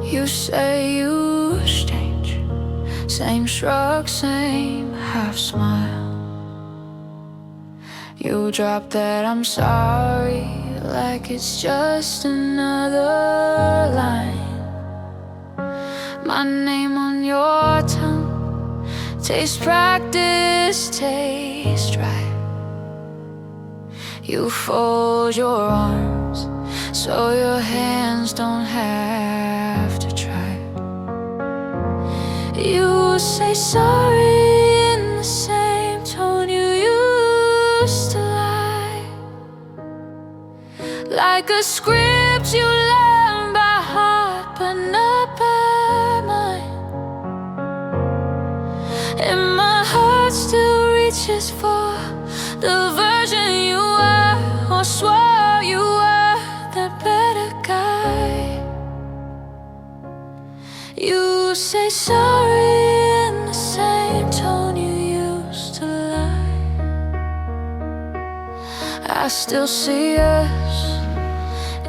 You say you change, same shrug, same half smile. You drop that I'm sorry like it's just another line. My name on your tongue, taste practice, taste right. You fold your arms so your hands don't have to try. You say sorry in the same tone you used to lie, like a script you learn by heart but not by mind. And my heart still reaches for the version you were, or swore you were, that better guy. You say sorry in the same tone you used to lie. I still see us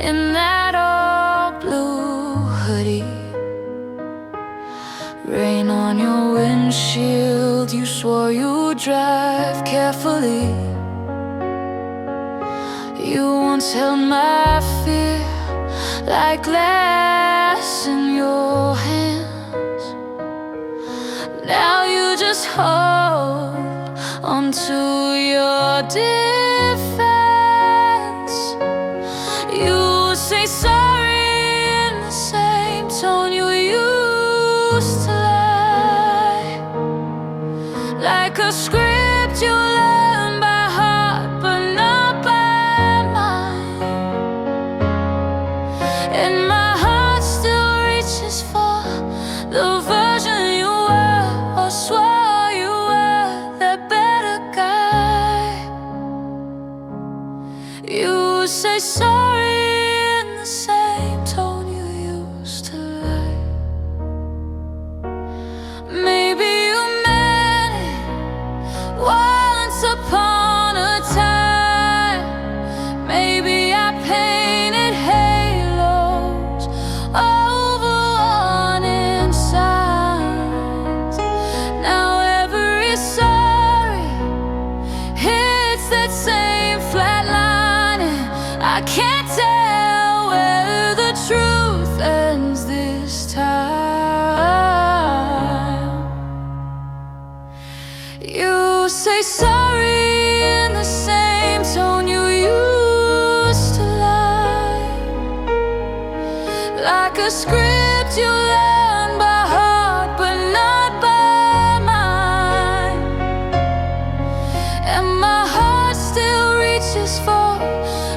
in that old blue hoodie. Rain on your windshield, you swore you'd drive carefully. You once held my fear like glass in your hands. Now you just hold onto your defense. You say sorry in the same tone you used to lie, like a script you learn by heart but not by mind. And my heart still reaches for the version you were, or swore you were, that better guy. You say sorry in the same tone you used to lie. Maybe you meant it once upon a time. Maybe I painted halos over warning signs. Now every sorry hits that same flat line, and I can't tell where the truth ends this time. You say sorry in the same tone you used to lie, like a script you learn by heart but not by mind. And my heart still reaches for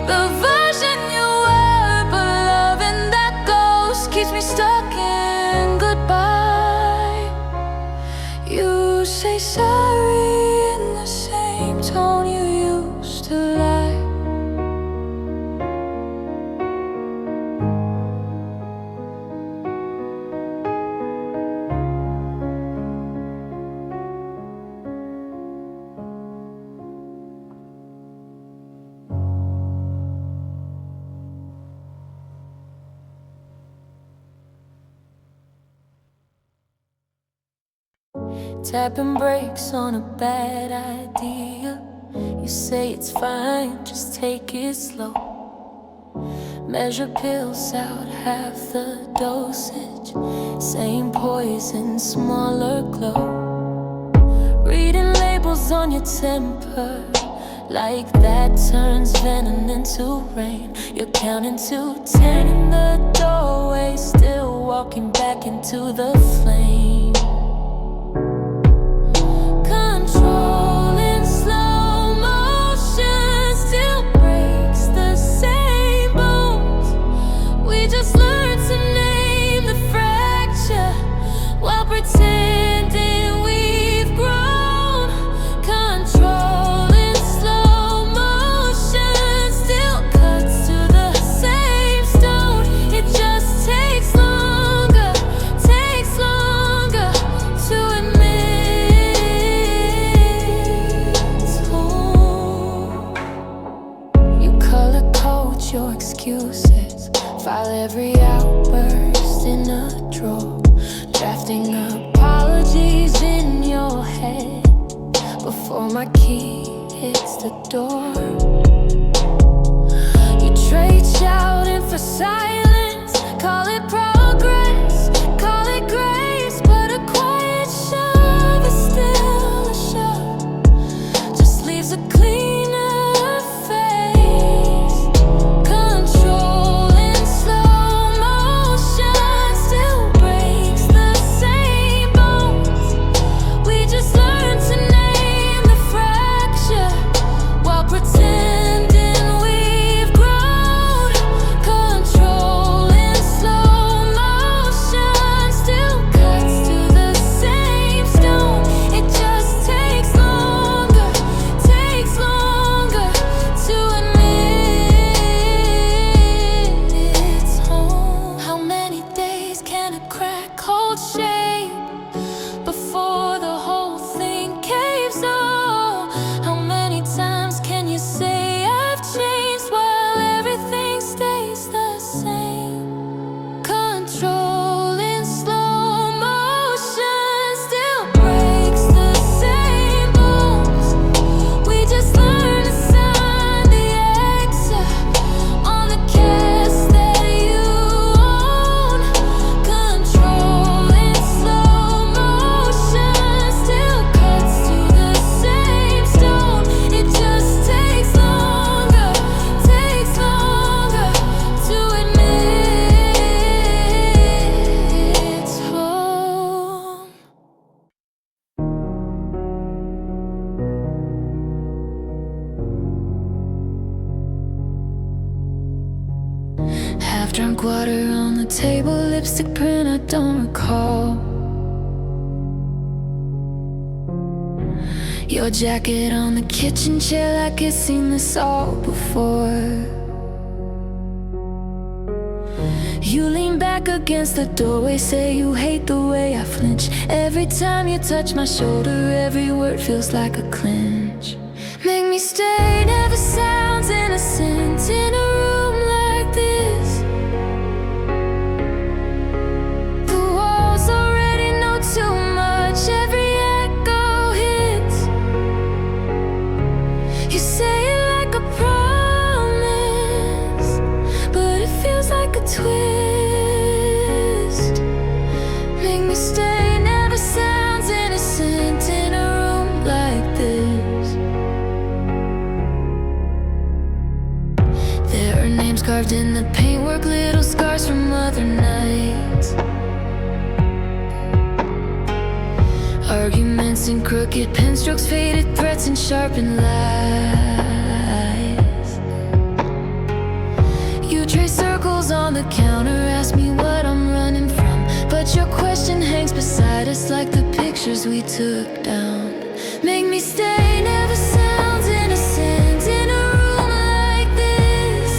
the version you were, but loving that ghost keeps me stuck in goodbye. You say sorry in the same tone you used to lie. Tapping brakes on a bad idea. You say it's fine, just take it slow. Measure pills out half the dosage. Same poison, smaller glow. Reading labels on your temper, like that turns venom into rain. You're counting to 10 in the doorway, still walking back into the flame. Controlling slow motion still breaks the same bones. We just learned to name the fracture while pretending we've grown. Controlling slow motion still cuts to the same stone. It just takes longer, takes longer. the door. You trade shouting for silence, call it progress, call it grace, but a quiet shove is still a shove, just leaves a cleaner face. Control in slow motion still breaks the same bones. We just learn to name the fracture while pretending we've grown. Control in slow motion still cuts to the same stone. It just takes longer to admit it's home. How many days can a crack hold shape before the whole thing caves on? How many times can you say I've changed while everything stays the same? Control in slow motion still breaks the same bones. We just learn to sign the exit on the cast that you own. Control in slow motion still cuts to the same stone. It just takes longer to admit it's home. Half drunk water on the table, lipstick print I don't recall. Your jacket on the kitchen chair like it's seen this all before. You lean back against the doorway, say you hate the way I flinch. Every time you touch my shoulder, every word feels like a clinch. Make me stay never sounds innocent in a room like this. The walls already know too much, every echo hits. You say it like a promise, but it feels like a twist. Make me stay never sounds innocent in a room like this. There are names carved in the paintwork, little scars from other nights. Arguments and crooked pen strokes, faded threats and sharpened lies. You trace circles on the counter, ask me what I'm running from, but your question hangs beside us like the pictures we took down. Make me stay never sounds innocent in a room like this.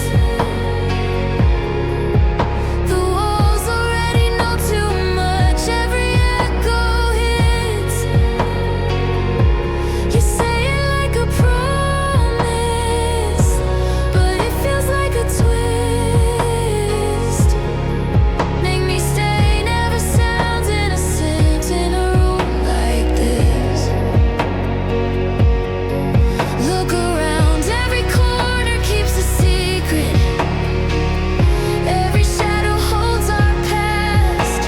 The walls already know too much, every echo hits. You say it like a promise, but it feels like a twist. Make me stay never sounds innocent in a room like this. Look around, every corner keeps a secret. Every shadow holds our past.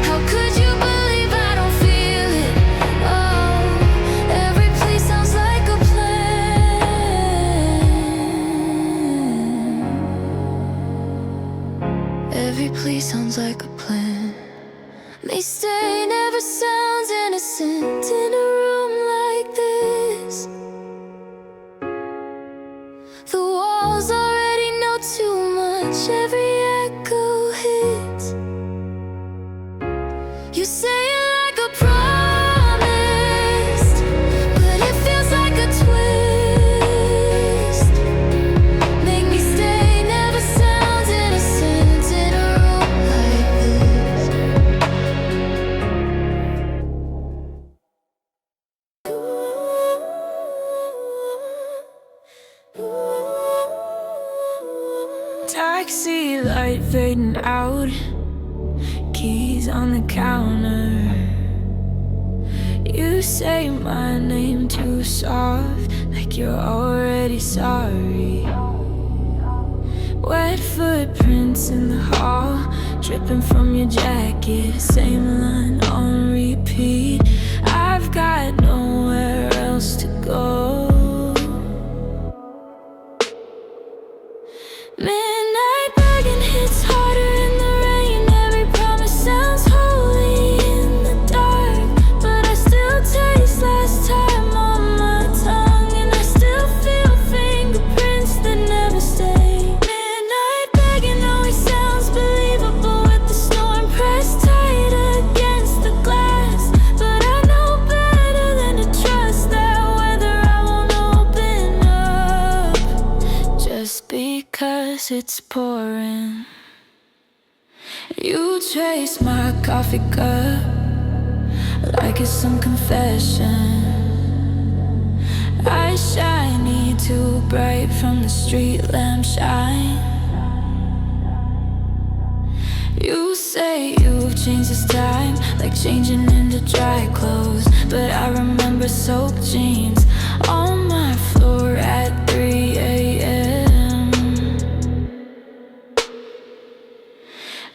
How could you believe I don't feel it? Oh, every place sounds like a plan. Every place sounds like a plan. May stay never sounds innocent in a room like this. The walls already know too much, every echo hits. You say it like a promise, but it feels like a twist. Make me stay never sounds innocent in a room like this. Taxi light fading out, keys on the counter. You say my name too soft, like you're already sorry. Wet footprints in the hall, dripping from your jacket. Same line on repeat. I've got nowhere else to go. Midnight begging hits harder in the rain. Every promise sounds holy in the dark, but I still taste last time on my tongue, and I still feel fingerprints that never stay. Midnight begging always sounds believable with the storm pressed tight against the glass, but I know better than to trust that weather. I won't open up just because it's pouring. You trace my coffee cup like it's some confession. Eyes shiny, too bright from the street lamp shine. You say you've changed this time, like changing into dry clothes, but I remember soaked jeans on my floor at 3 a.m.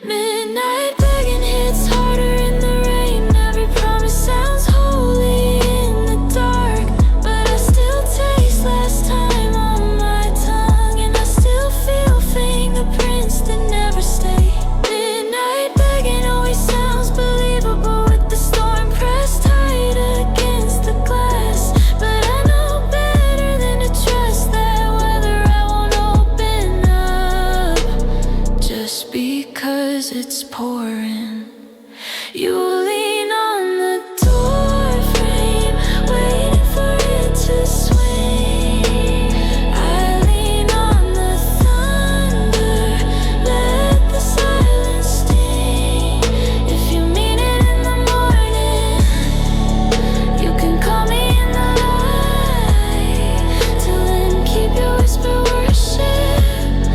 Midnight begging hits harder in the rain. Every promise sounds holy in the dark, but I still taste last time on my tongue, and I still feel fingerprints that never stay. Midnight begging always sounds believable with the storm pressed tight against the glass, but I know better than to trust that weather. I won't open up just because it's pouring. You lean on the door frame, waiting for it to swing. I lean on the thunder, let the silence sting. If you mean it in the morning, you can call me in the light. Till then, keep your whisper worship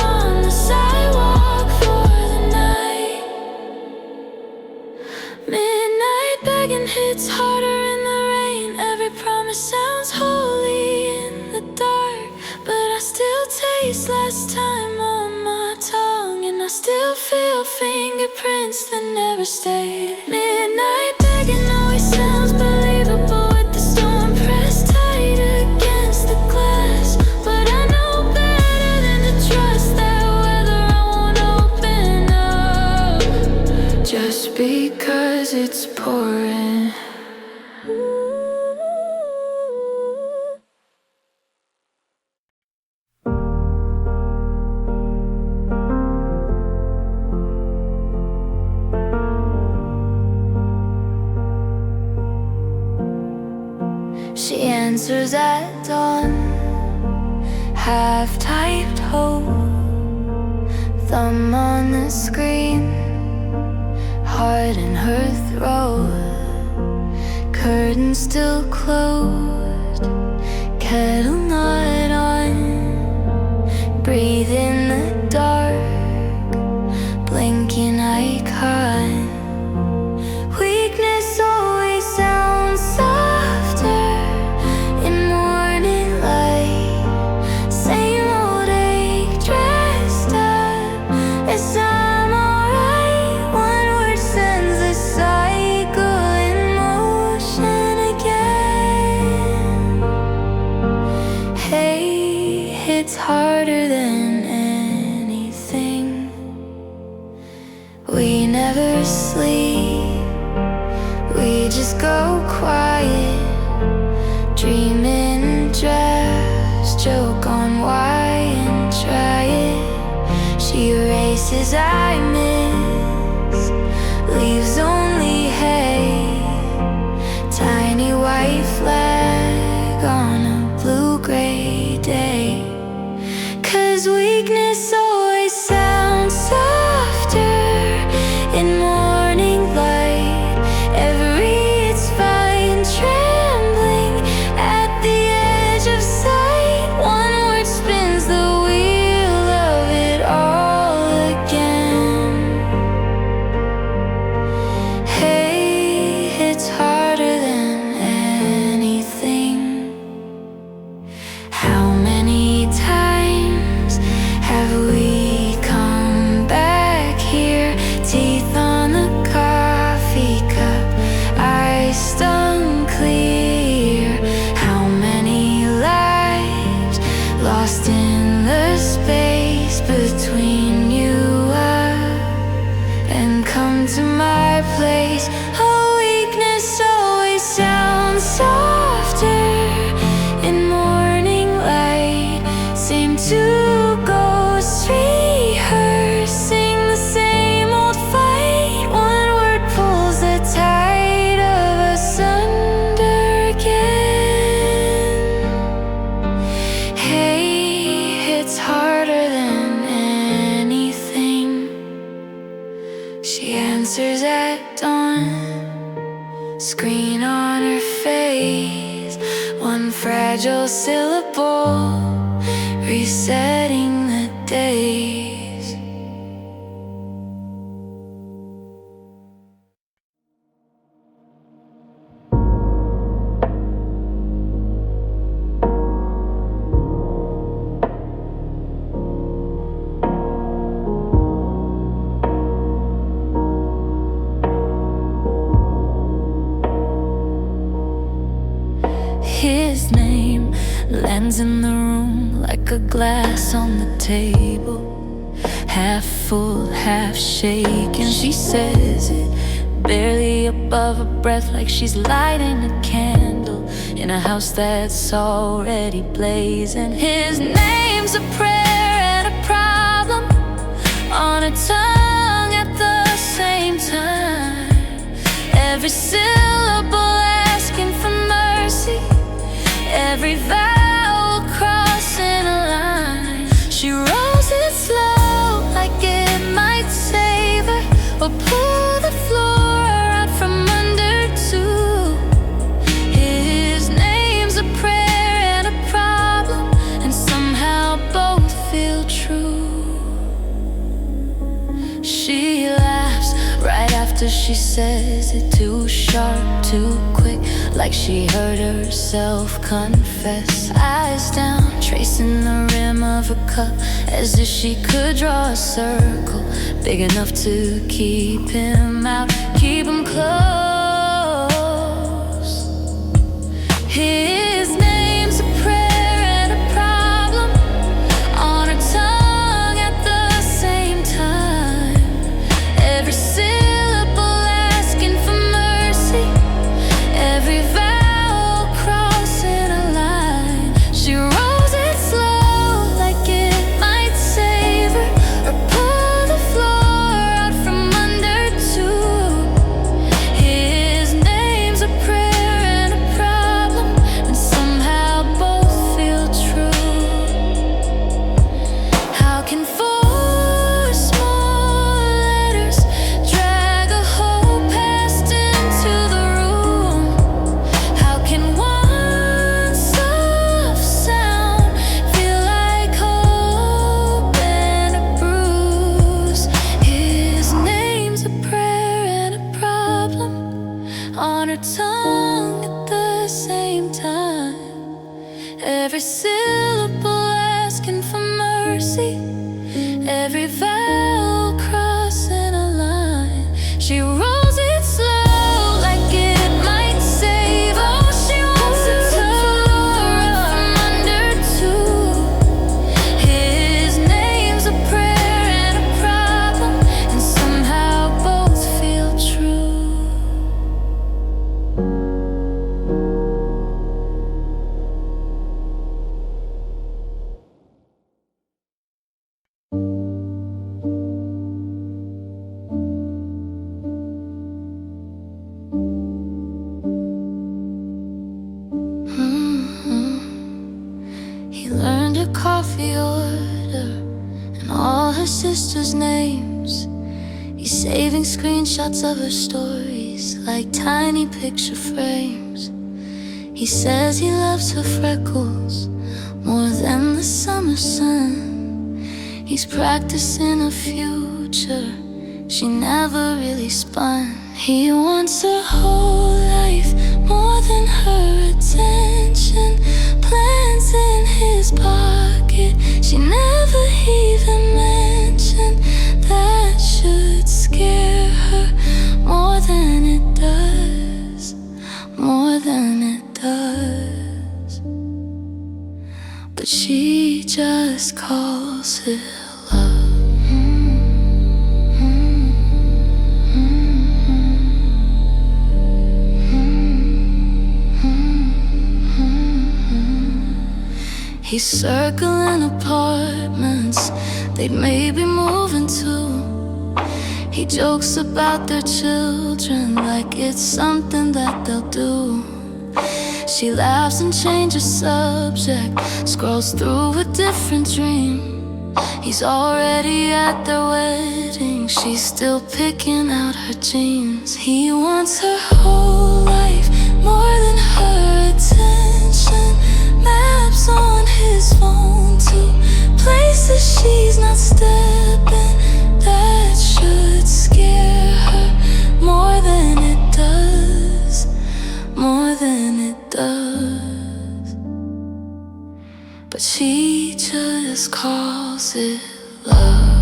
on the sidewalk for the night. Midnight begging hits harder in the rain. Every promise sounds holy in the dark, but I still taste last time on my tongue, and I still feel fingerprints that never stayed. Midnight begging always sounds believable with the storm pressed tight against the glass, but I know better than to trust that weather. I won't open up just because it's pouring. She answers at dawn, half-typed hope, thumb on the screen, heart in her throat, curtain still closed, kettle not on, breathe in the dark, blinking icon. Weakness always sounds softer in morning light. Same old ache dressed up as I'm alright. One word sends the cycle in motion again. Hey, it's harder than anything. We never sleep, we just go quiet, dreaming drafts, joke on why and try it. She erases I miss, leaves only hay, tiny white flag on a blue-gray day. 'Cause weakness always sounds softer in morning light. Every it's fine trembling at the edge of sight. One word spins the wheel of it all again. come to my place. A weakness always sounds softer in morning light. Same two ghosts rehearsing the same old fight. One word pulls the tide of asunder again. Hey, it's harder than anything. She answers at dawn, screen on her face, one fragile syllable, resetting the days. His name lands in the room like a glass on the table, half full, half shaken. She says it barely above her breath, like she's lighting a candle in a house that's already blazing. His name's a prayer and a problem on her tongue at the same time. Every syllable asking for mercy, every vowel crossing a line. She rolls it slow like it might save her, or pull the floor out from under too. His name's a prayer and a problem, and somehow both feel true. She laughs right after she says it, too sharp, too quick, like she heard herself confess. Eyes down, tracing the rim of her cup, as if she could draw a circle big enough to keep him out, keep him close. His name's a prayer and a problem on her tongue at the same time. Every syllable asking for mercy, every vowel crossing a line. She rolls it slow like it might save her, or pull the floor out from under too. His name's a prayer and a problem, and somehow both feel true. How can four small letters drag a whole past into the room? How can one soft sound feel like hope and a bruise? His name's a prayer and a problem on her tongue at the same time. Every syllable asking for mercy, every vowel crossing a line. She rolls it slow like it might save. Oh, she wants to floor out from under too. His name's a prayer and a problem, and somehow both feel true. He learned her coffee order and all her sisters' names. He's saving screenshots of her stories like tiny picture frames. He says he loves her freckles more than the summer sun. He's practicing a future she never really spun. He wants her whole life more than her attention. Plans in his pocket she never even mentioned. That should scare her more than it does, more than it does. But she just calls it love. He's circling apartments they'd maybe move into. He jokes about their children like it's something that they'll do. She laughs and changes subject, scrolls through a different dream. He's already at their wedding, she's still picking out her jeans. He wants her whole life, more than her attention. Maps on his phone to places she's not stepping. That should scare her more than it does, more than it does. But she just calls it love.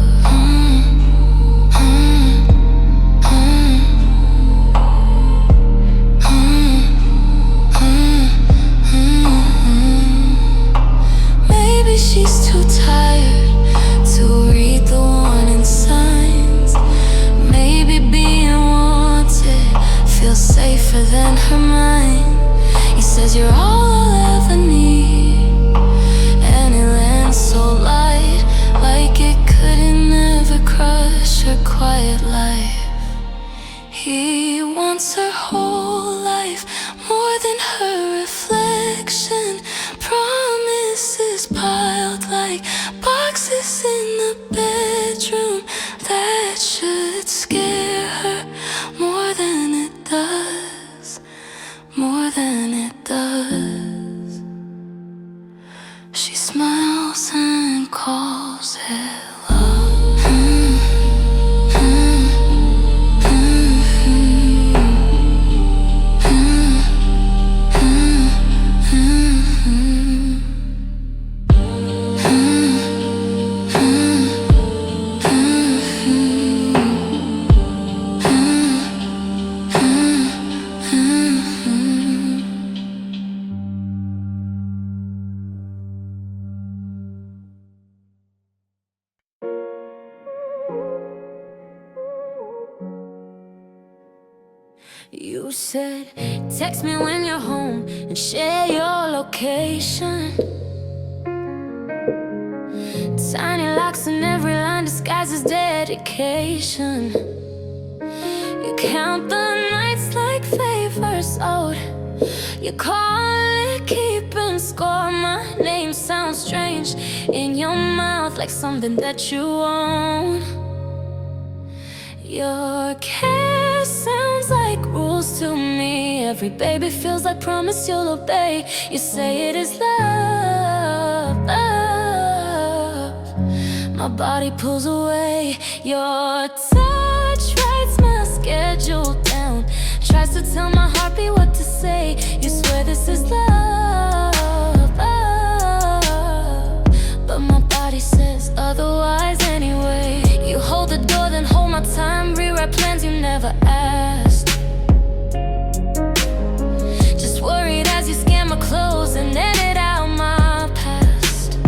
Maybe she's too tired to read the warning signs. Maybe being wanted feels safer than her mind. He says you're all I'll ever need, and it lands so light, like it couldn't ever crush her quiet life. He wants her whole life, more than her reflection. Promises piled like boxes in the bedroom. That should scare her more than it does, more than it does. She smiles and calls it love. You said, text me when you're home and share your location. Tiny locks in every line disguises dedication. You count the nights like favors owed. You call it keeping score. My name sounds strange in your mouth, like something that you own. Your care sounds like rules to me. Every baby feels like promise you'll obey. You say it is love, love. My body pulls away. Your touch writes my schedule down, tries to tell my heartbeat what to say. You swear this is love, love, but my body says otherwise anyway. You hold the door, then hold my time, rewrite plans you never asked. Just worried as you scan my clothes and edit out my past.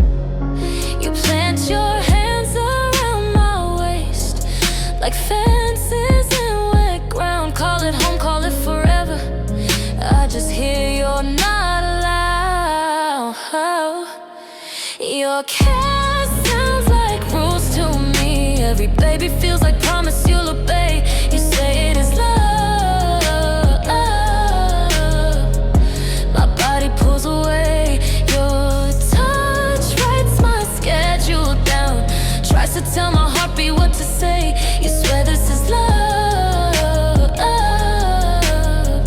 You plant your hands around my waist like fences in wet ground. Call it home, call it forever. I just hear you're not allowed. Your care sounds like rules to me. Every baby feels like promise you'll obey. You say it is love, love. My body pulls away. Your touch writes my schedule down, tries to tell my heartbeat what to say. You swear this is love, love,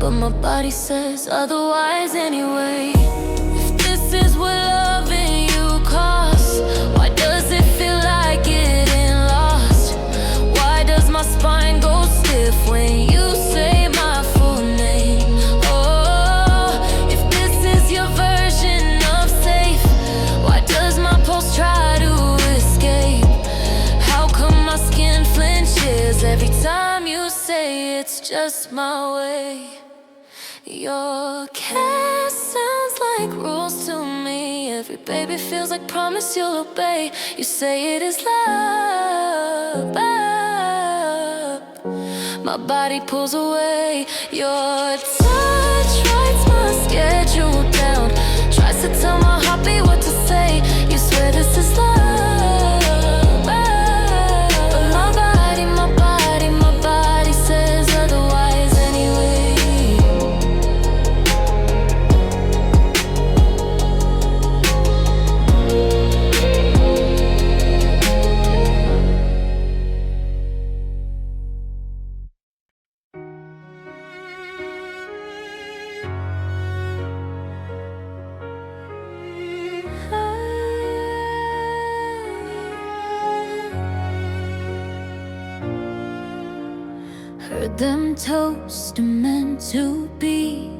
but my body says otherwise anyway. If this is what loving you costs, why does it feel like getting lost? Why does my spine go stiff when you say my full name? Oh, if this is your version of safe, why does my pulse try to escape? How come my skin flinches every time you say it's just my way? Your care sounds like rules to me. Every baby feels like promise you'll obey. You say it is love, love. My body pulls away. Your touch writes my schedule down, tries So tell my heartbeat what to say. You swear this is love, but my body, my body, my body says otherwise anyway. Heard them toast are meant to be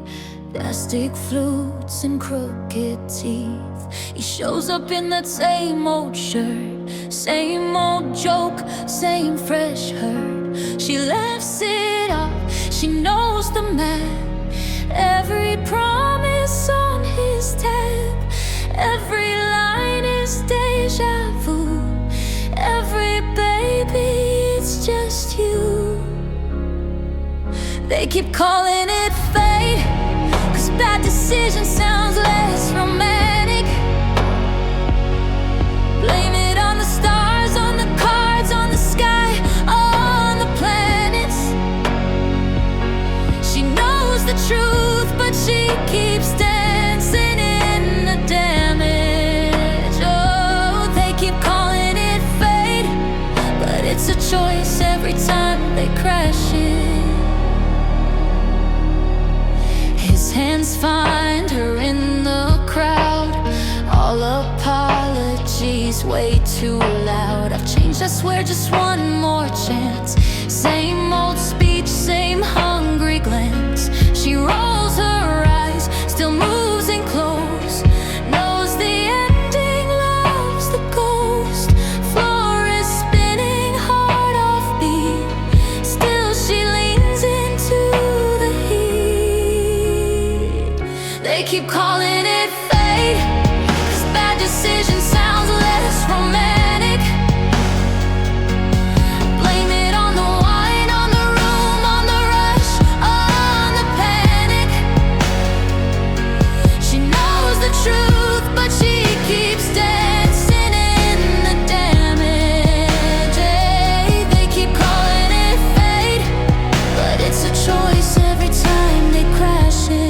plastic flutes and crooked teeth. He shows up in that same old shirt, same old joke, same fresh hurt. She laughs it off, she knows the man. Every promise on his tab, every line is deja vu. Every baby, it's just you. They keep calling it fate, 'cause bad decision sounds less romantic. Blame it on the stars, on the cards, on the sky, on the planets. She knows the truth, but she keeps dancing in the damage. Oh, they keep calling it fate, but it's a choice every time they crash it. His hands find her in the crowd. All apologies way too loud. I've changed, I swear, just one more chance. Same old speech, same hungry glance. She rolls her eyes, still moves in close. Knows the ending, loves the ghost. Floor is spinning, heart off beat. Still she leans into the heat. They keep calling it fate, 'cause bad decision sounds less romantic. Blame it on the wine, on the room, on the rush, on the panic. She knows the truth, but she keeps dancing in the damage. They keep calling it fate, but it's a choice every time they crash it.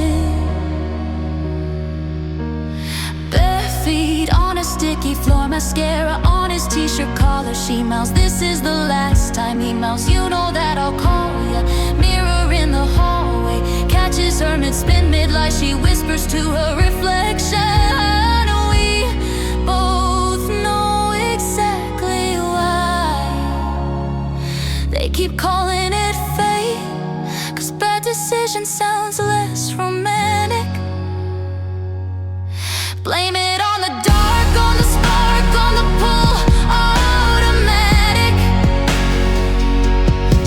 Bare feet on a sticky floor, mascara on his t-shirt collar. She mouths, this is the last time. He mouths, you know that I'll call ya. Mirror in the hallway, catches her mid-spin, mid-lie. She whispers to her reflection. We both know exactly why. They keep calling it fate, 'cause bad decision sounds less romantic. Blame it on the dark, on the spark, on the pull, automatic.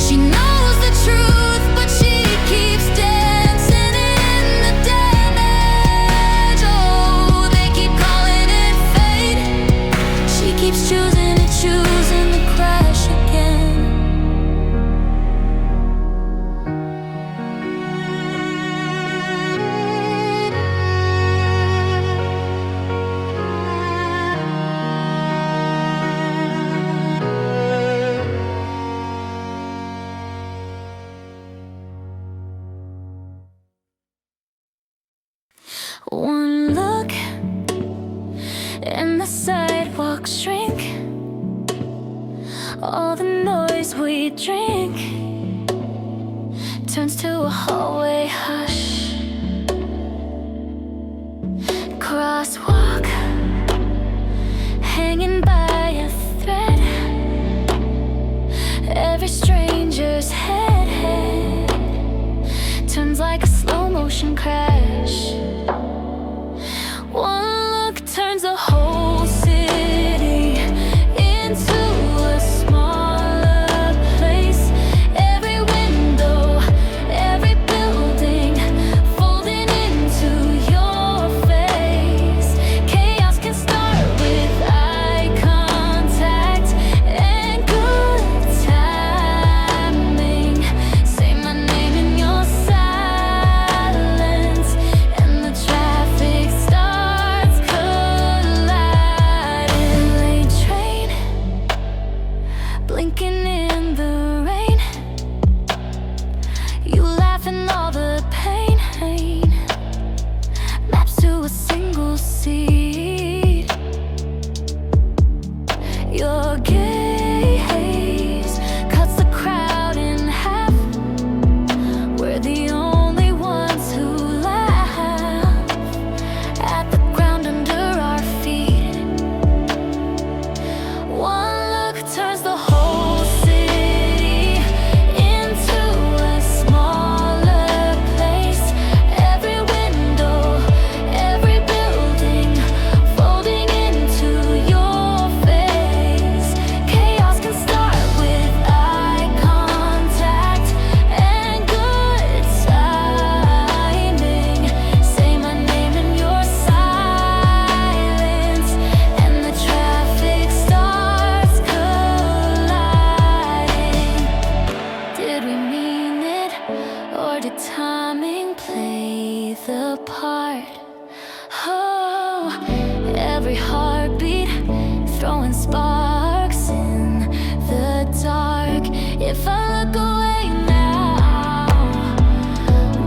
She knows the truth, but she keeps dancing in the damage. Oh, they keep calling it fate. She keeps choosing and choosing to crash again. One look and the sidewalks shrink. All the noise we drink turns to a hallway hush. Crosswalk hanging by a thread. Every stranger's head turns like a slow motion crash. One look turns a whole city into a smaller place. Every window, every building folding into your face. Chaos can start with eye contact and good timing. Say my name in your silence, and the traffic or did timing play the part? Oh, every heartbeat throwing sparks in the dark. If I look away now,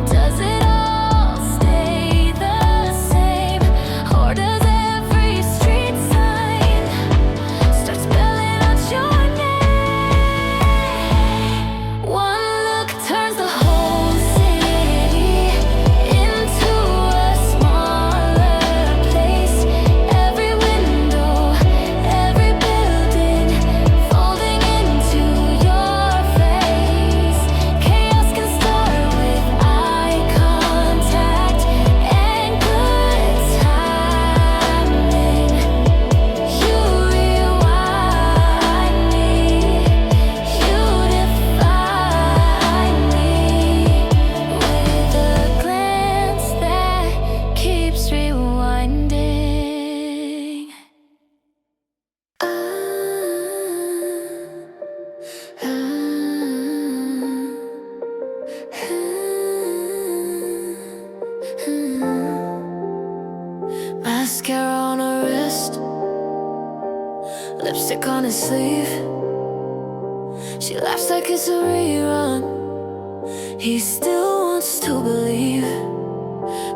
does it all stay the same? Or does every street sign start spelling out your name? One look turns the whole city into a smaller place. Every window, every building folding into your face. Chaos can start with eye contact and good timing. You rewind me, you define me with a glance that keeps rewinding. Mascara on her wrist, lipstick on his sleeve. She laughs like it's a rerun. He still wants to believe.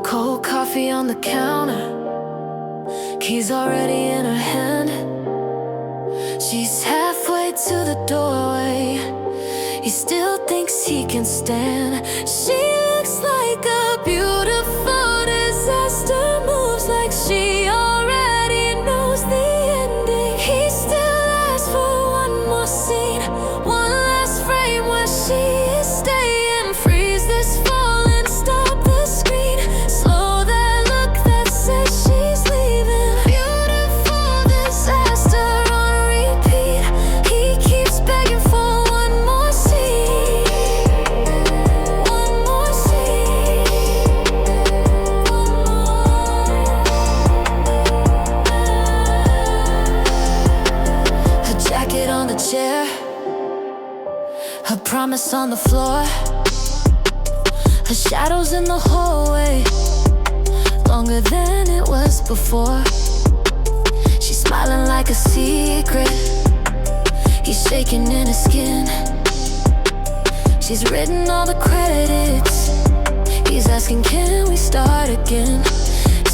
Cold coffee on the counter, keys already in her hand. She's halfway to the doorway. He still thinks he can stand. She looks like a beautiful disaster, moves like she already knows the ending. He still asks for one more scene, one last frame where she is staying. Freeze this fall and stop the screen. Slow that look that says she's leaving. Beautiful disaster on repeat. He keeps begging for one more scene, one more scene, one more. Her jacket on the chair, her promise on the floor, her shadows in the hallway, longer than it was before. She's smiling like a secret. He's shaking in his skin. She's written all the credits. He's asking, can we start again?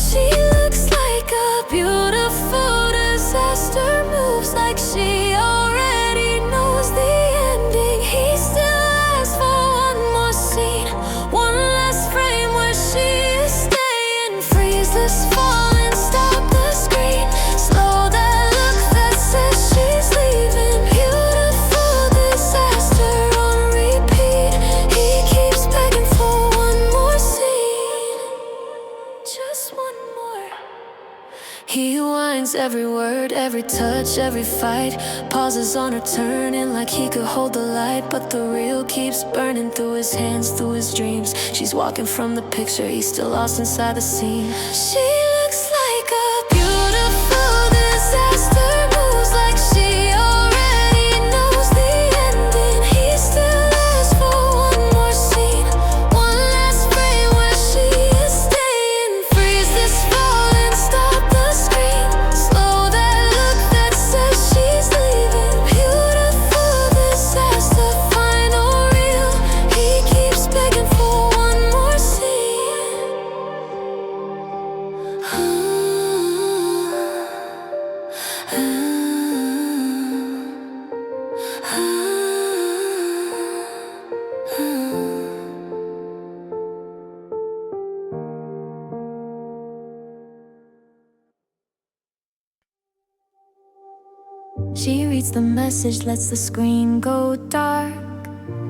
She looks like a beautiful disaster, moves like she already knows the ending. He still asks for one more scene, one last frame where she is staying. Freeze this fall and stop the screen. Slow that look that says she's leaving. Beautiful disaster on repeat. He keeps begging for one more scene, just one more. He winds every word, every touch, every fight. Pauses on her turning like he could hold the light. But the real keeps burning through his hands, through his dreams. She's walking from the picture, he's still lost inside the scene. She looks like a beautiful disaster, moves like she already knows the ending. He still asks for one more scene, one last frame where she is staying. Freeze this fall and stop the screen. Slow that look that says she's leaving. Beautiful disaster, final reel. He keeps begging for one more scene. She reads the message, lets the screen go dark.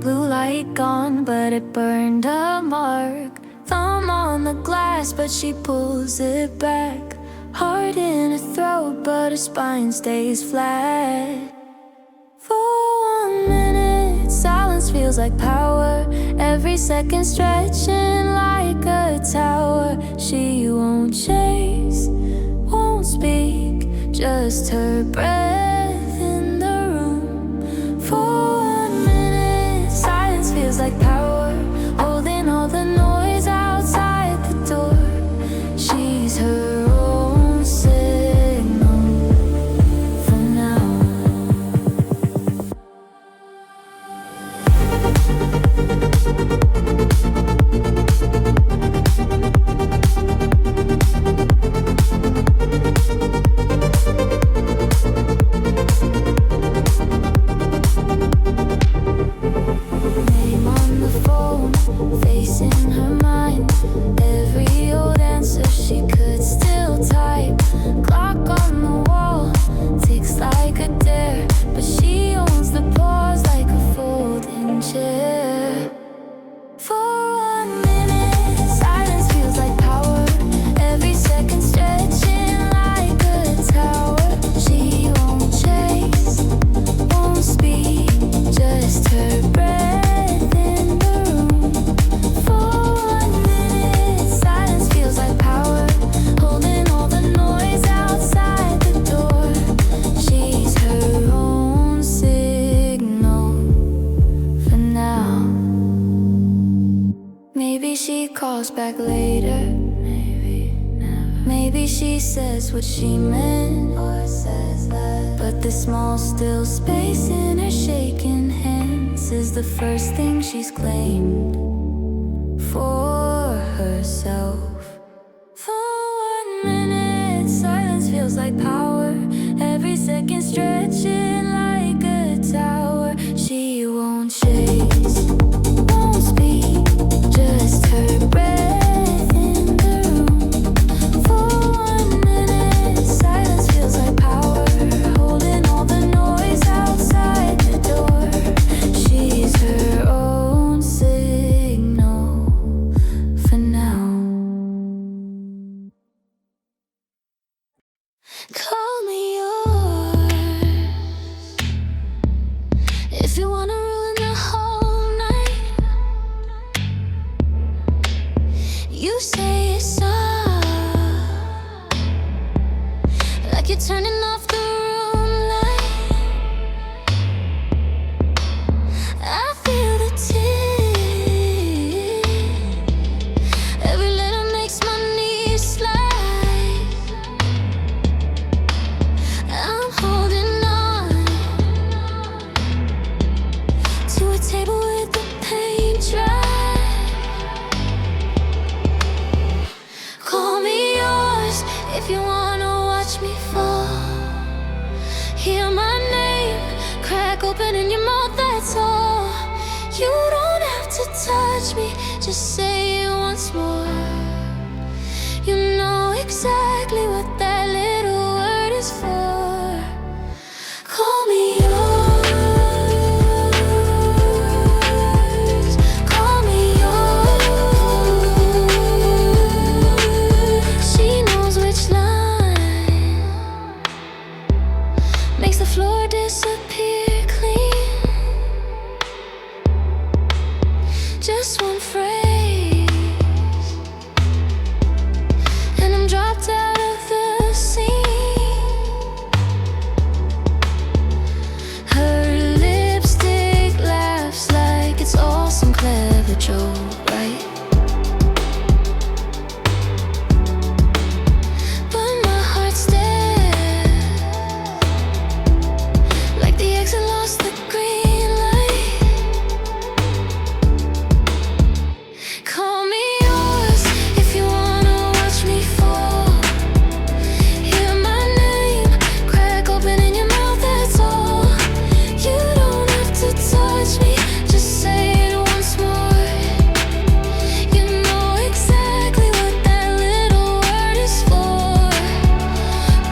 Blue light gone, but it burned a mark. Thumb on the glass, but she pulls it back. Heart in her throat, but her spine stays flat. For 1 minute, silence feels like power. Every second stretching like a tower. She won't chase, won't speak, just her breath in the room. For 1 minute, silence feels like power. Holding Name on the phone, face in her mind. Every old answer she could still type. Clock on the wall ticks like a dare, but she owns the pause like a folding chair. For a minute, silence feels like power. Every second stretching like a tower. She won't chase, won't speak, just her breath in the room. For 1 minute, silence feels like power, holding all the noise outside the door. She's her own signal for now. Maybe she calls back later, maybe never. Maybe she says what she meant, or says that. But the small still space in her shaking hands is the first thing she's claimed for herself. For 1 minute, silence feels like power. Every second stretching like a tower. She won't chase, won't speak, just her breath in the room. For 1 minute, silence feels like power, holding all the noise outside the door. She's her own signal for now. Call me yours if you wanna ruin the whole night. You say it's soft, like you're turning off the room light. I feel the tears, every letter makes my knees slide. I'm holding on to a table with the paint dry. Call me yours if you wanna watch me fall. Hear my name, crack open in your mouth, that's all. You don't have to touch me, just say it once more. You know exactly what that little word is for. Call me yours, call me yours. She knows which line makes the floor disappear clean. Just one phrase, and I'm dropped out of the scene. Her lipstick laughs like it's all some clever joke, right? But my heart stares like the exit lost the green light. Call me yours if you wanna watch me fall. Hear my name, crack open in your mouth, that's all. You don't have to touch me, just say it once more. You know exactly what that little word is for.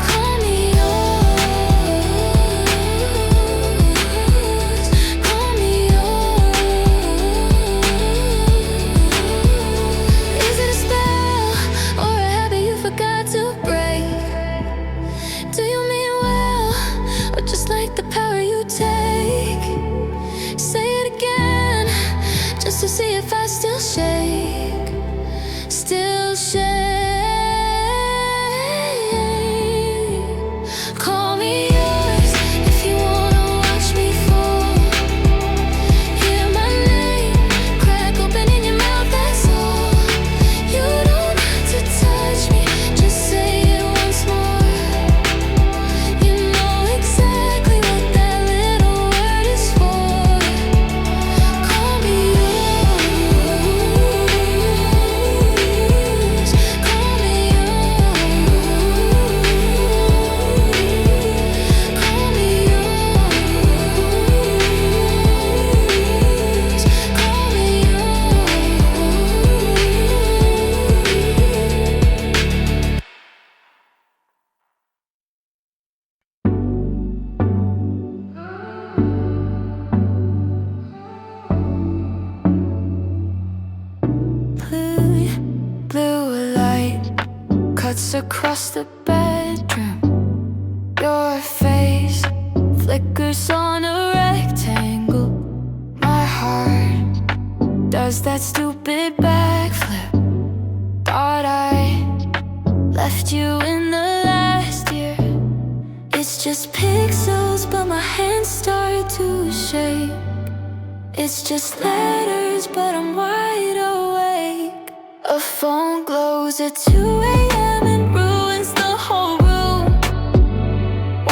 Call me yours, call me yours. Is it a spell or a habit you forgot to break? Do you mean well, or just like the power you take? Say it again, just to see if I still shake. Still shake. Call me yours if you wanna watch me fall. Hear my name, crack open in your mouth, that's all. You don't have to touch me, just say it once more. You know exactly what that little word is for. Call me across the bedroom. Your face flickers on a rectangle. My heart does that stupid backflip. Thought I left you in the last year. It's just pixels, but my hands start to shake. It's just letters, but I'm wide awake. A phone glows at 2 a.m. and ruins the whole room.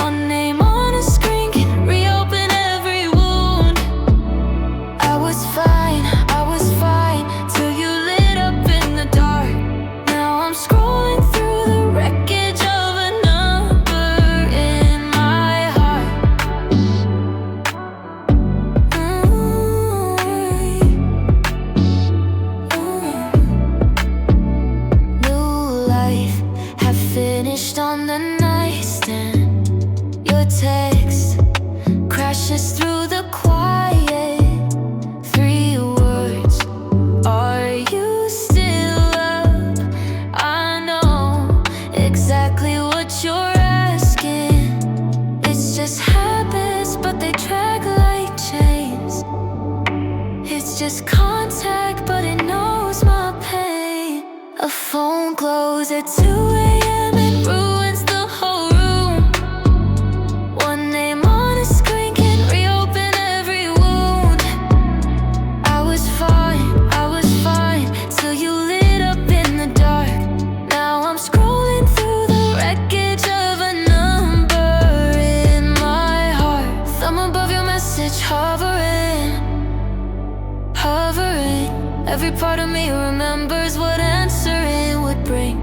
One name on a screen can reopen every wound. I was fine till you lit up in the dark. Now I'm scrolling through the wreckage of a number in my heart. New life have finished on the nightstand. Your text crashes through the quiet. 3 words, are you still up? I know exactly what you're asking. It's just habits, but they drag like chains. It's just contact, but it knows my pain. A phone glows at 2 a.m. and ruins the whole room. One name on a screen can reopen every wound. I was fine till you lit up in the dark. Now I'm scrolling through the wreckage of a number in my heart. Thumb above your message, hovering. Every part of me remembers what answering would bring.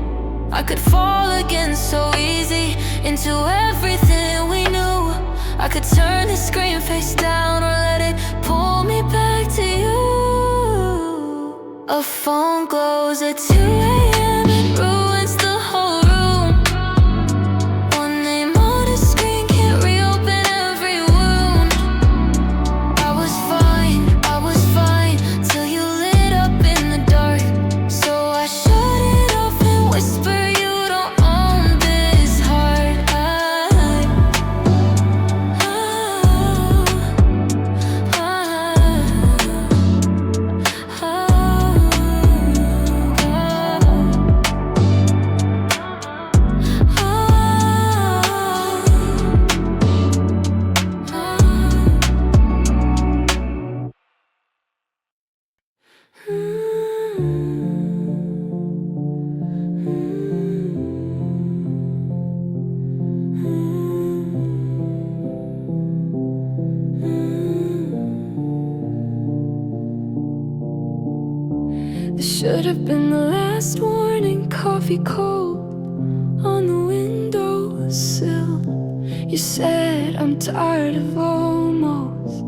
I could fall again so easy into everything we knew. I could turn the screen face down or let it pull me back to you. A phone glows at 2 a.m. and ruins the whole room. One name on a screen can't reopen every wound. I was fine till you lit up in the dark. So I shut it off and whisper, you don't own this heart. This should have been the last warning. Coffee cold on the windowsill. You said I'm tired of almost.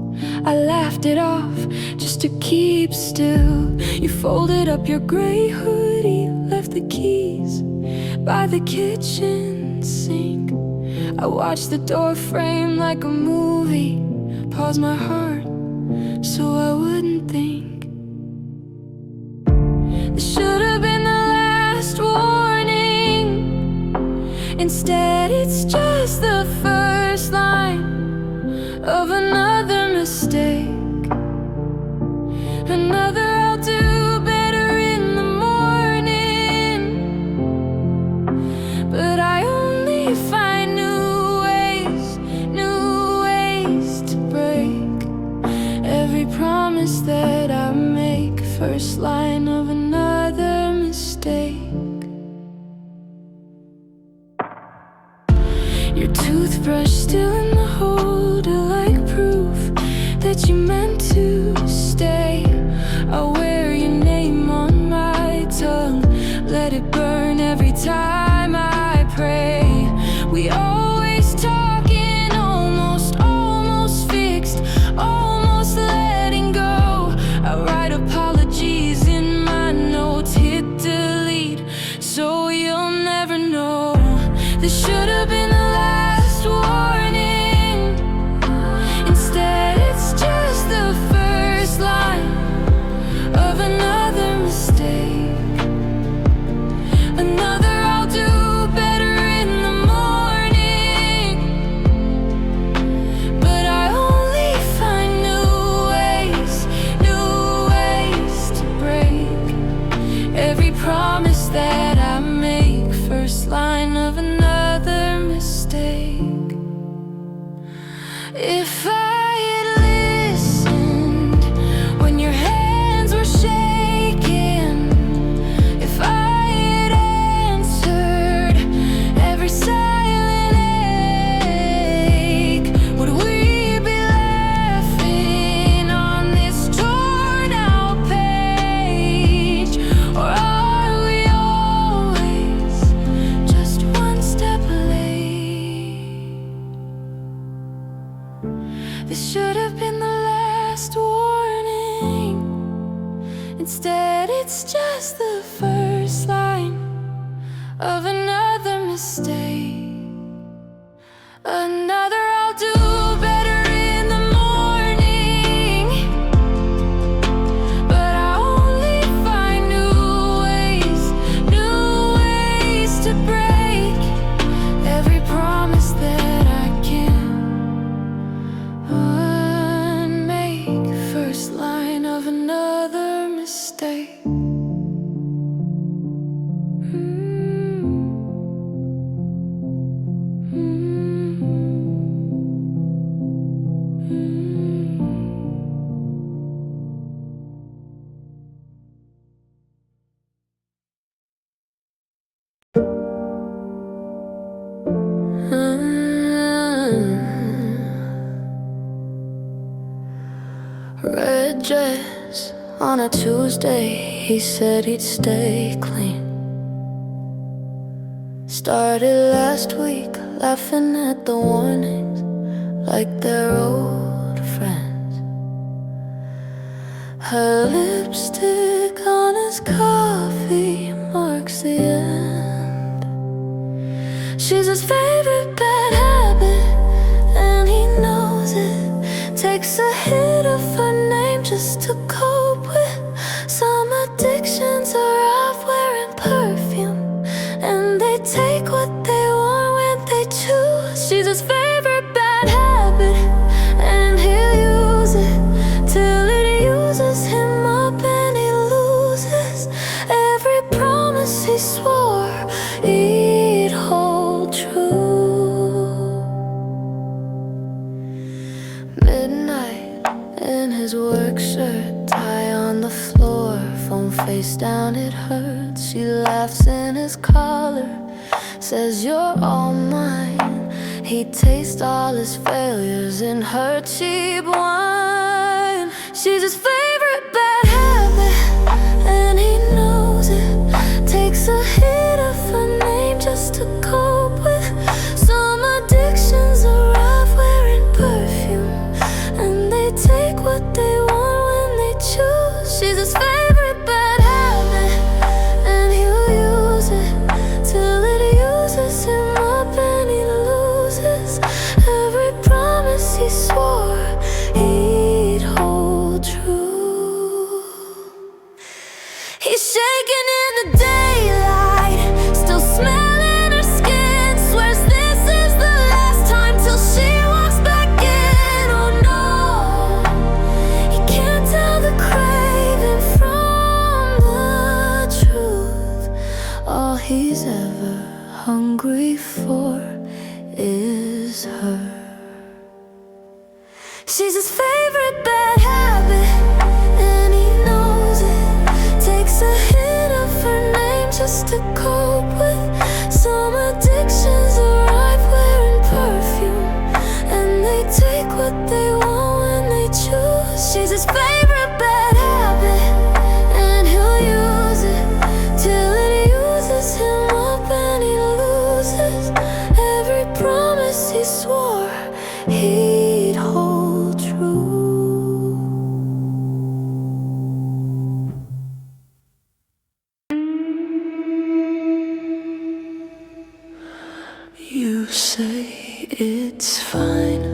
I laughed it off just to keep still. You folded up your gray hoodie, left the keys by the kitchen sink. I watched the door frame like a movie, paused my heart so I wouldn't think. This should have been the last warning. Instead, it's just the first line of another mistake. Another I'll do better in the morning. But I only find new ways to break every promise that I make. First line of another mistake. Your toothbrush still in the holder, like proof that you meant to stay. I'll wear your name on my tongue, let it burn every time I pray. We always talking, almost fixed, almost letting go. I write apologies in my Instead, it's just the first line of another mistake. Another I'll do better in the morning, but I only find new ways to break every promise that I can't unmake. First line of another mistake. Red dress on a Tuesday, he said he'd stay clean. Started last week laughing at the warnings like they're old friends. Her lipstick on his coffee marks the end. She's his favorite bad habit, and he knows it. Takes a hit of her name just to cope with some addictions are off wearing perfume, and they take what they want when they choose. She's his favorite bad habit, and he'll use it till it uses him up and he loses every promise he swore he'd hold true. Midnight in his work shirt, tie on the floor, phone face down, it hurts. She laughs in his collar, says you're all mine. He'd taste all his failures in her cheap wine. She's his favorite bad habit, and he knows it. Takes a hit of her name just to cope with some addictions arrive wearing perfume, and they take what they want when they choose. She's his favorite bad habit, and he'll use it till it uses him up and he loses every promise he swore he'd hold true. He's shaking in the daylight, still smelling her skin. Swears this is the last time till she walks back in. Oh no, he can't tell the craving from the truth. All he's ever hungry for is her. She's his favorite bad habit, and he knows it. Takes a hit of her name just to cope with some addictions arrive wearing perfume, and they take what they want when they choose. She's his favorite bad habit, and he'll use it till it uses him up and he loses every promise he swore he'd hold true. You say it's fine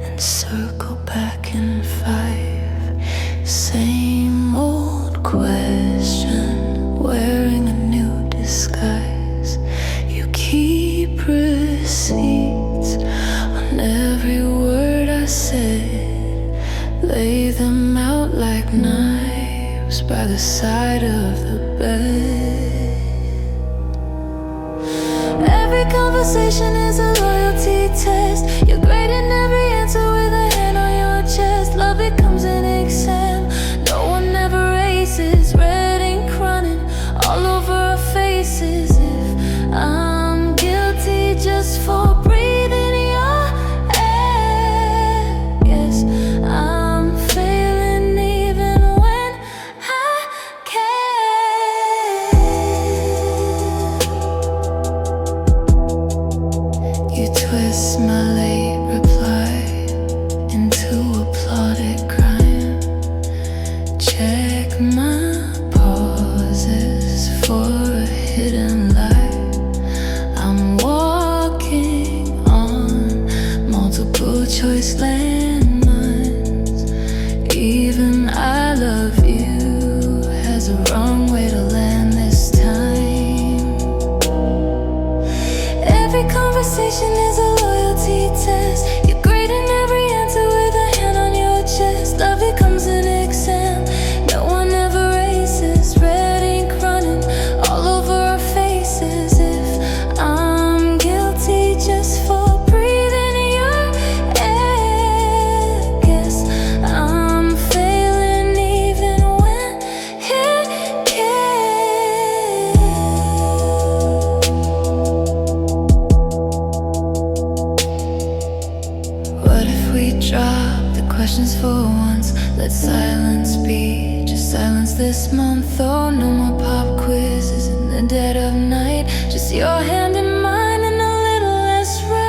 and circle back in 5. Same old question, wearing a new disguise. You keep receipts on every word I said, lay them out like knives by the side of the bed. Every conversation is a loyalty test. You're grading every answer with a hand on your chest. Love becomes an exam no one ever aces. Red ink running all over our faces. If I'm guilty just for breathing your air, yes, I'm failing even when I care. You twist my late there's a wrong way to land this time. Every conversation is a loyalty test. You're grading every answer with a hand on your chest. Love becomes an exam no one ever aces. Red ink running all over our faces. If I'm guilty just for breathing your air, guess I'm failing even when it cares. What if we drop the questions for once? Let silence be just silence this month. Oh, no more pop quizzes in the dead of night. Just your hand in mine and a little less right.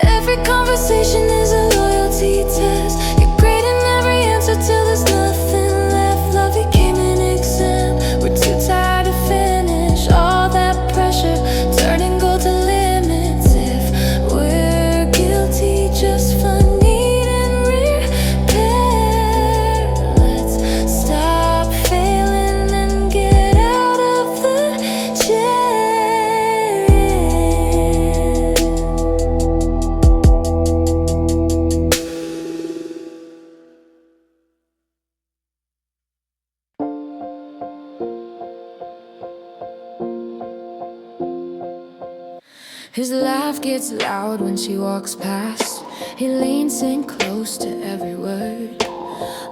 Every conversation is a loyalty test. You're grading every answer till there's nothing left. Love became an exam. We're too tired to finish all that pressure, turning gold to limits. If we're guilty just for needing repair, let's stop failing and get out of the chair. His laugh gets loud when she walks past. He leans in close to every word.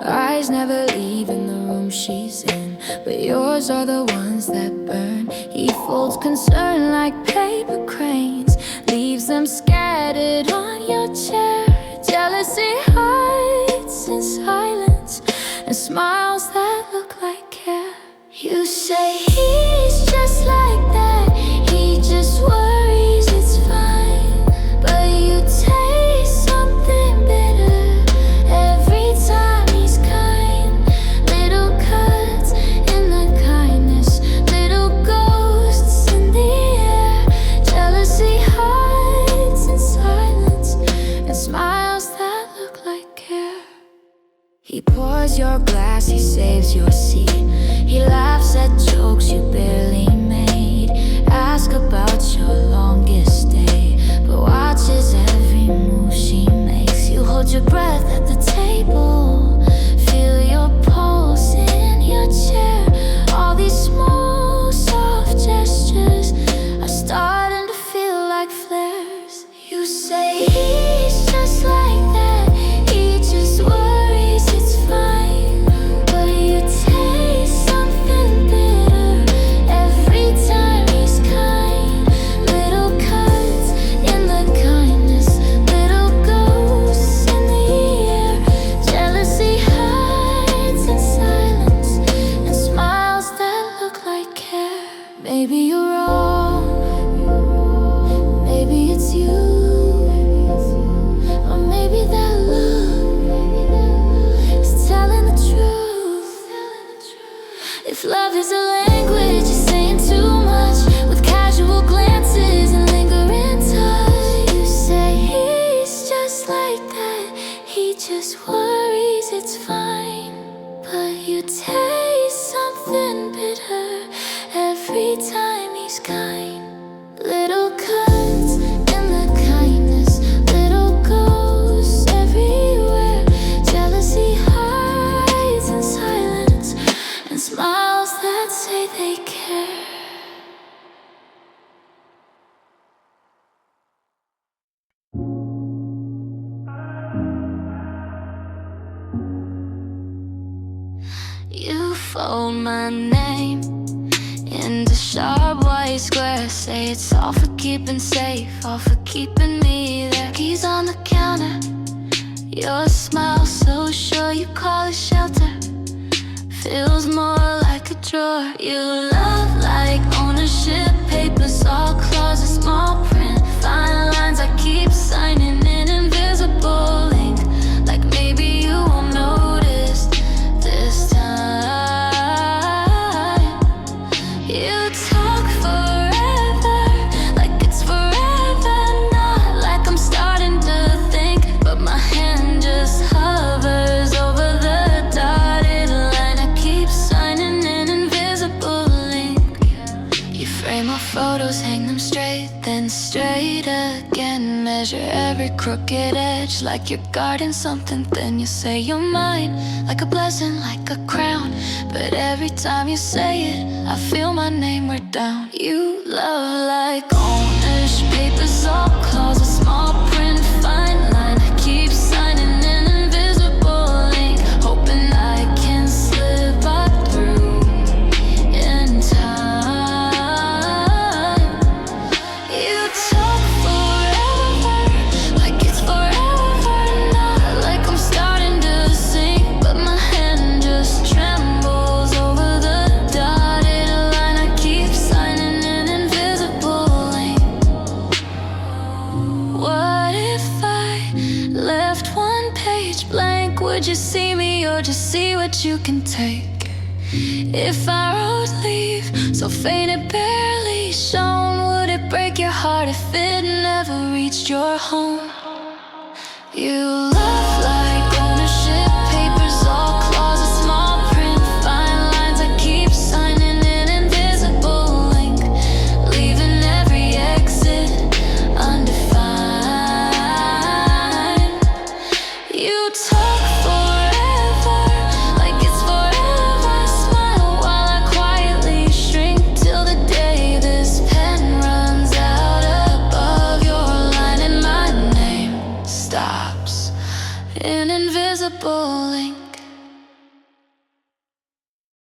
Eyes never leaving the room she's in, but yours are the ones that burn. He folds concern like paper cranes, leaves them scattered on your chair. Jealousy hides in silence and smiles that look like care. You say he's just like that, he just worries it's fine, but you taste something bitter every time he's kind. Little cuts in the kindness, little ghosts in the air. Jealousy hides in silence and smiles that look like care. He pours your glass, he saves your seat. He laughs at jokes you barely made. Ask about your longest day, but watches every move she makes. You hold your breath at the table, feel your pulse in your chair. All these small, soft gestures are starting to feel like flares. You say he's just like that, he just worries it's fine, but you taste something bitter every time he's kind. Little cuts in the kindness, little ghosts in the air. Jealousy hides in silence and smiles that look like care. Maybe you're wrong, maybe it's you, or maybe that look is telling the truth. If love is a language, you're saying too much with casual glances and lingering touch. You say he's just like that, he just worries it's fine, but you taste something bitter every time he's kind. Little cuts in the kindness, little ghosts everywhere. Jealousy hides in silence and smiles that say they care. You fold my name into sharp white squares. Say it's all for keeping safe, all for keeping me there. Keys on the counter, your smile so sure. You call it shelter, feels more like a drawer. You love like ownership, papers all claws, a small print, fine lines I keep signing in invisible ink. Like maybe you won't notice this time. You talk forever, like it's forever, not like I'm starting to think every crooked edge, like you're guarding something. Then you say you're mine, like a blessing, like a crown. But every time you say it, I feel my name written down. You love like ownership papers, all claws, a small print, fine line. I keep signing an invisible ink, hoping I can slip by through in time. You talk forever, like it's forever, not like I'm starting to sink, but my hand just trembles over the dotted line. I keep signing an invisible ink. What if I left one page blank? Would you see me or just see what you can take? If I wrote leave, so faint it barely shone, would it break your heart if it never reached your home? You love